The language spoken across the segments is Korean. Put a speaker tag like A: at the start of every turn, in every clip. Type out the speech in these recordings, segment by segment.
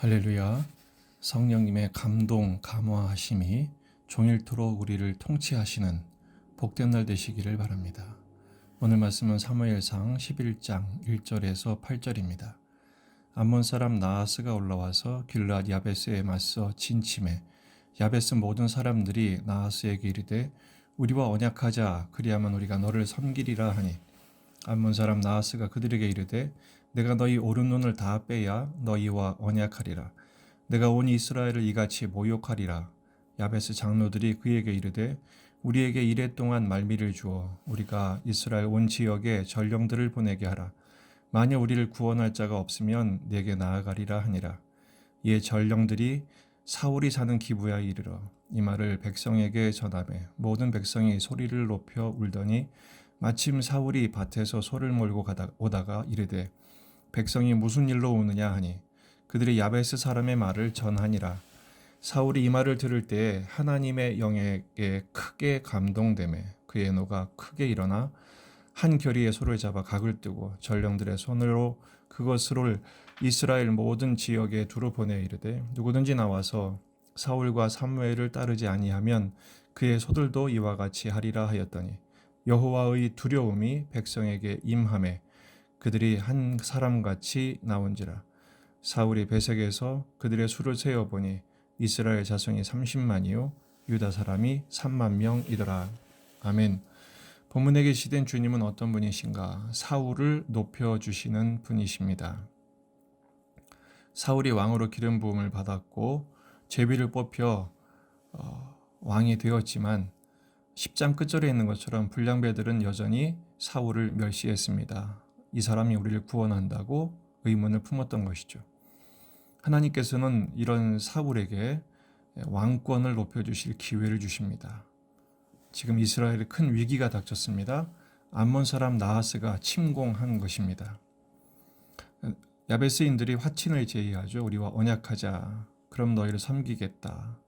A: 할렐루야. 성령님의 감동, 감화하심이 종일토록 우리를 통치하시는 복된 날 되시기를 바랍니다. 오늘 말씀은 사무엘상 11장 1절에서 8절입니다. 암몬 사람 나하스가 올라와서 길르앗 야베스에 맞서 진침해 야베스 모든 사람들이 나하스에게 이르되 우리와 언약하자 그리하면 우리가 너를 섬기리라 하니 암몬 사람 나하스가 그들에게 이르되 내가 너희 오른눈을 다 빼야 너희와 언약하리라. 내가 온 이스라엘을 이같이 모욕하리라. 야베스 장로들이 그에게 이르되 우리에게 이레 동안 말미를 주어 우리가 이스라엘 온 지역에 전령들을 보내게 하라. 만일 우리를 구원할 자가 없으면 내게 나아가리라 하니라. 이에 전령들이 사울이 사는 기브야에 이르러 이 말을 백성에게 전하매 모든 백성이 소리를 높여 울더니 마침 사울이 밭에서 소를 몰고 오다가 이르되 백성이 무슨 일로 우느냐 하니 그들이 야베스 사람의 말을 전하니라. 사울이 이 말을 들을 때에 하나님의 영에게 크게 감동되매 그의 노가 크게 일어나 한 겨리의 소를 잡아 각을 뜨고 전령들의 손으로 그것을 이스라엘 모든 지역에 두루 보내 이르되 누구든지 나와서 사울과 사무엘을 따르지 아니하면 그의 소들도 이와 같이 하리라 하였더니 여호와의 두려움이 백성에게 임하매 그들이 한 사람같이 나온지라. 사울이 베색에서 그들의 수를 세어보니 이스라엘 자손이 30만이요 유다 사람이 3만 명이더라. 아멘. 본문에 계시된 주님은 어떤 분이신가? 사울을 높여주시는 분이십니다. 사울이 왕으로 기름 부음을 받았고 제비를 뽑혀 왕이 되었지만 10장 끝절에 있는 것처럼 불량배들은 여전히 사울을 멸시했습니다. 이 사람이 우리를 구원한다고 의문을 품었던 것이죠. 하나님께서는 이런 사울에게 왕권을 높여주실 기회를 주십니다. 지금 이스라엘에 큰 위기가 닥쳤습니다. 암몬 사람 나하스가 침공한 것입니다. 야베스인들이 화친을 제의하죠. 우리와 언약하자. 그럼 너희를 섬기겠다.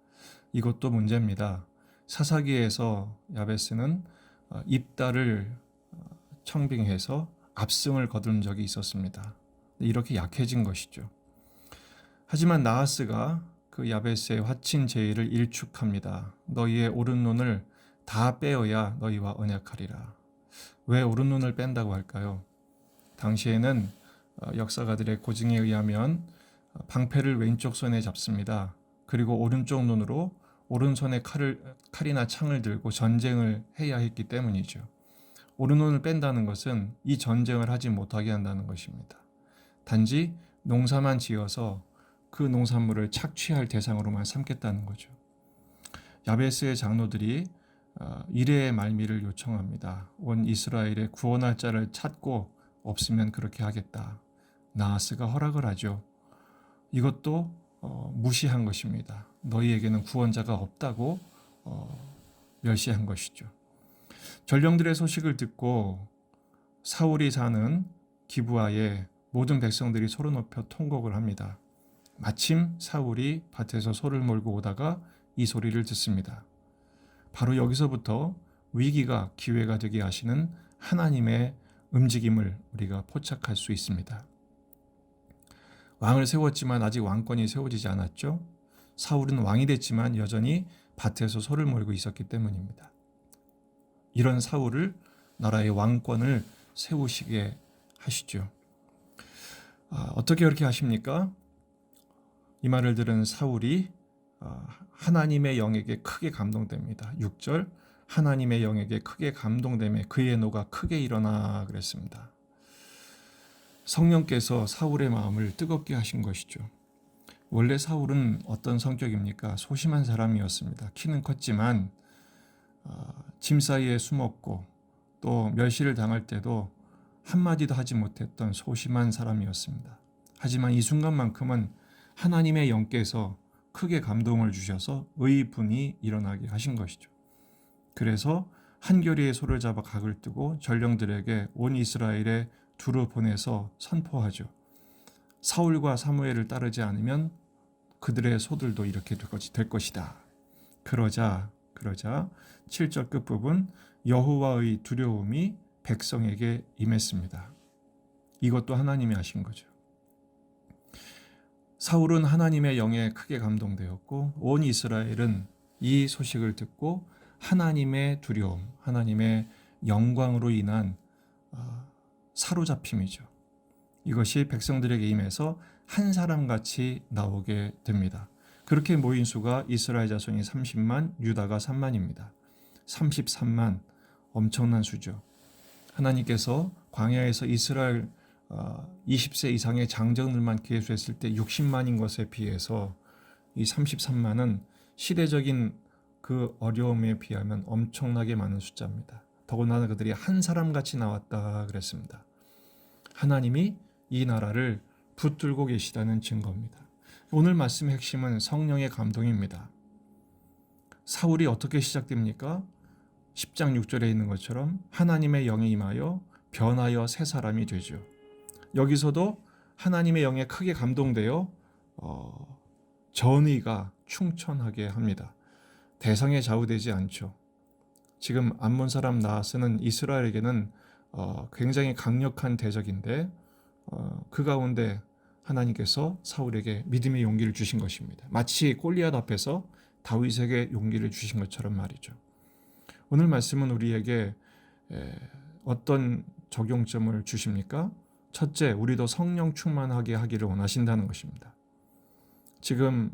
A: 이것도 문제입니다. 사사기에서 야베스는 입다를 청빙해서 압승을 거둔 적이 있었습니다. 이렇게 약해진 것이죠. 하지만 나하스가 그 야베스의 화친 제의를 일축합니다. 너희의 오른눈을 다 빼어야 너희와 언약하리라. 왜 오른눈을 뺀다고 할까요? 당시에는 역사가들의 고증에 의하면 방패를 왼쪽 손에 잡습니다. 그리고 오른쪽 눈으로 오른손에 칼이나 창을 들고 전쟁을 해야 했기 때문이죠. 오른눈을 뺀다는 것은 이 전쟁을 하지 못하게 한다는 것입니다. 단지 농사만 지어서 그 농산물을 착취할 대상으로만 삼겠다는 거죠. 야베스의 장로들이 이레의 말미를 요청합니다. 온 이스라엘의 구원할 자를 찾고 없으면 그렇게 하겠다. 나하스가 허락을 하죠. 이것도 무시한 것입니다. 너희에게는 구원자가 없다고 멸시한 것이죠. 전령들의 소식을 듣고 사울이 사는 기브아에 모든 백성들이 소를 높여 통곡을 합니다. 마침 사울이 밭에서 소를 몰고 오다가 이 소리를 듣습니다. 바로 여기서부터 위기가 기회가 되게 하시는 하나님의 움직임을 우리가 포착할 수 있습니다. 왕을 세웠지만 아직 왕권이 세워지지 않았죠. 사울은 왕이 됐지만 여전히 밭에서 소를 몰고 있었기 때문입니다. 이런 사울을 나라의 왕권을 세우시게 하시죠. 어떻게 그렇게 하십니까? 이 말을 들은 사울이 하나님의 영에게 크게 감동됩니다. 6절 하나님의 영에게 크게 감동되며 그의 노가 크게 일어나 그랬습니다. 성령께서 사울의 마음을 뜨겁게 하신 것이죠. 원래 사울은 어떤 성격입니까? 소심한 사람이었습니다. 키는 컸지만 짐 사이에 숨었고 또 멸시를 당할 때도 한마디도 하지 못했던 소심한 사람이었습니다. 하지만 이 순간만큼은 하나님의 영께서 크게 감동을 주셔서 의분이 일어나게 하신 것이죠. 그래서 한 겨리의 소를 잡아 각을 뜨고 전령들에게 온 이스라엘에 두루 보내서 선포하죠. 사울과 사무엘을 따르지 않으면 그들의 소들도 이렇게 될 것이다. 그러자 7절 끝부분 여호와의 두려움이 백성에게 임했습니다. 이것도 하나님이 하신 거죠. 사울은 하나님의 영에 크게 감동되었고 온 이스라엘은 이 소식을 듣고 하나님의 두려움, 하나님의 영광으로 인한 사로잡힘이죠. 이것이 백성들에게 임해서 한 사람같이 나오게 됩니다. 그렇게 모인 수가 이스라엘 자손이 30만, 유다가 3만입니다. 33만, 엄청난 수죠. 하나님께서 광야에서 이스라엘 20세 이상의 장정들만 계수했을 때 60만인 것에 비해서 이 33만은 시대적인 그 어려움에 비하면 엄청나게 많은 숫자입니다. 더군다나 그들이 한 사람같이 나왔다 그랬습니다. 하나님이 이 나라를 붙들고 계시다는 증거입니다. 오늘 말씀의 핵심은 성령의 감동입니다. 사울이 어떻게 시작됩니까? 10장 6절에 있는 것처럼 하나님의 영이 임하여 변하여 새 사람이 되죠. 여기서도 하나님의 영에 크게 감동되어 전의가 충천하게 합니다. 대상에 좌우되지 않죠. 지금 암몬 사람 나하스는 이스라엘에게는 굉장히 강력한 대적인데 그 가운데 하나님께서 사울에게 믿음의 용기를 주신 것입니다. 마치 골리앗 앞에서 다윗에게 용기를 주신 것처럼 말이죠. 오늘 말씀은 우리에게 어떤 적용점을 주십니까? 첫째, 우리도 성령 충만하게 하기를 원하신다는 것입니다. 지금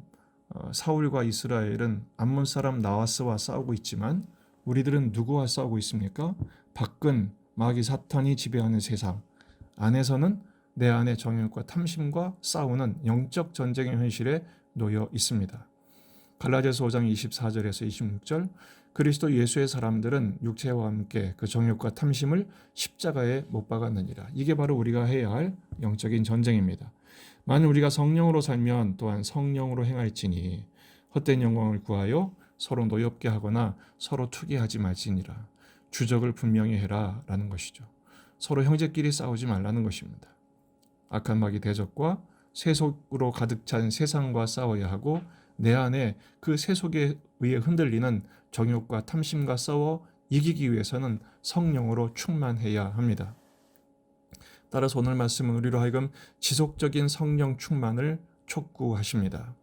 A: 사울과 이스라엘은 암몬 사람 나하스와 싸우고 있지만 우리들은 누구와 싸우고 있습니까? 밖은 마귀 사탄이 지배하는 세상, 안에서는 내 안의 정욕과 탐심과 싸우는 영적 전쟁의 현실에 놓여 있습니다. 갈라디아서 5장 24절에서 26절, 그리스도 예수의 사람들은 육체와 함께 그 정욕과 탐심을 십자가에 못 박았느니라. 이게 바로 우리가 해야 할 영적인 전쟁입니다. 만일 우리가 성령으로 살면 또한 성령으로 행할지니 헛된 영광을 구하여 서로 노엽게 하거나 서로 투기하지 말지니라. 주적을 분명히 해라 라는 것이죠. 서로 형제끼리 싸우지 말라는 것입니다. 악한 마귀 대적과 세속으로 가득 찬 세상과 싸워야 하고 내 안에 그 세속에 의해 흔들리는 정욕과 탐심과 싸워 이기기 위해서는 성령으로 충만해야 합니다. 따라서 오늘 말씀은 우리로 하여금 지속적인 성령 충만을 촉구하십니다.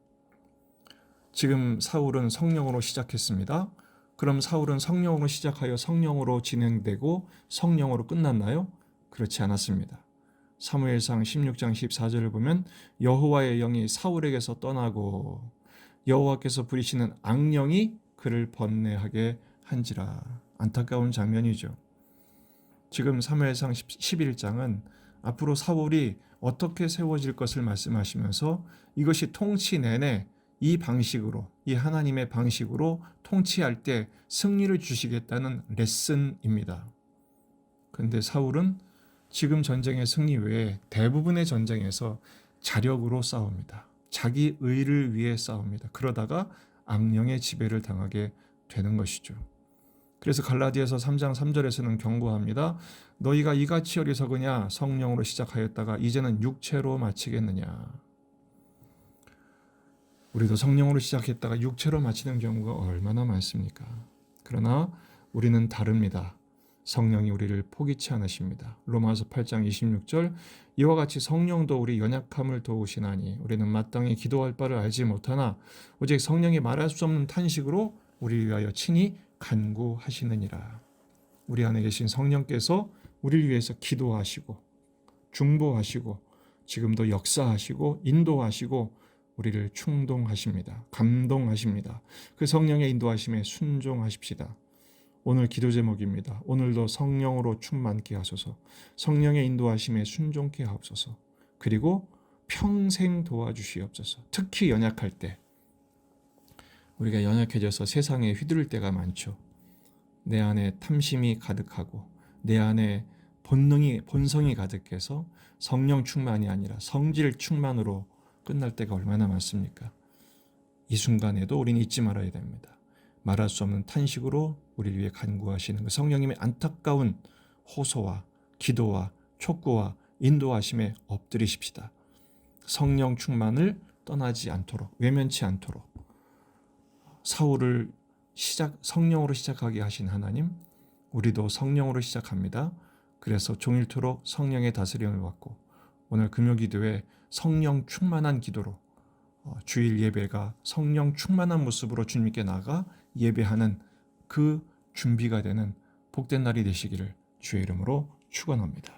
A: 지금 사울은 성령으로 시작했습니다. 그럼 사울은 성령으로 시작하여 성령으로 진행되고 성령으로 끝났나요? 그렇지 않았습니다. 사무엘상 16장 14절을 보면 여호와의 영이 사울에게서 떠나고 여호와께서 부리시는 악령이 그를 번뇌하게 한지라. 안타까운 장면이죠. 지금 사무엘상 11장은 앞으로 사울이 어떻게 세워질 것을 말씀하시면서 이것이 통치 내내 이 방식으로, 이 하나님의 방식으로 통치할 때 승리를 주시겠다는 레슨입니다. 그런데 사울은 지금 전쟁의 승리 외에 대부분의 전쟁에서 자력으로 싸웁니다. 자기 의를 위해 싸웁니다. 그러다가 악령의 지배를 당하게 되는 것이죠. 그래서 갈라디아서 3장 3절에서는 경고합니다. 너희가 이같이 어리석으냐? 성령으로 시작하였다가 이제는 육체로 마치겠느냐? 우리도 성령으로 시작했다가 육체로 마치는 경우가 얼마나 많습니까? 그러나 우리는 다릅니다. 성령이 우리를 포기치 않으십니다. 로마서 8장 26절, 이와 같이 성령도 우리 연약함을 도우시나니 우리는 마땅히 기도할 바를 알지 못하나 오직 성령이 말할 수 없는 탄식으로 우리를 위하여 친히 간구하시느니라. 우리 안에 계신 성령께서 우리를 위해서 기도하시고 중보하시고 지금도 역사하시고 인도하시고 우리를 충동하십니다. 감동하십니다. 그 성령의 인도하심에 순종하십시다. 오늘 기도 제목입니다. 오늘도 성령으로 충만케 하소서. 성령의 인도하심에 순종케 하옵소서. 그리고 평생 도와주시옵소서. 특히 연약할 때, 우리가 연약해져서 세상에 휘두를 때가 많죠. 내 안에 탐심이 가득하고 내 안에 본성이 가득해서 성령 충만이 아니라 성질 충만으로 끝날 때가 얼마나 많습니까? 이 순간에도 우리는 잊지 말아야 됩니다. 말할 수 없는 탄식으로 우리를 위해 간구하시는 그 성령님의 안타까운 호소와 기도와 촉구와 인도하심에 엎드리십시다. 성령 충만을 떠나지 않도록, 외면치 않도록 사울을 성령으로 시작하게 하신 하나님, 우리도 성령으로 시작합니다. 그래서 종일토록 성령의 다스림을 받고 오늘 금요기도에 성령 충만한 기도로 주일 예배가 성령 충만한 모습으로 주님께 나가 예배하는 그 준비가 되는 복된 날이 되시기를 주의 이름으로 축원합니다.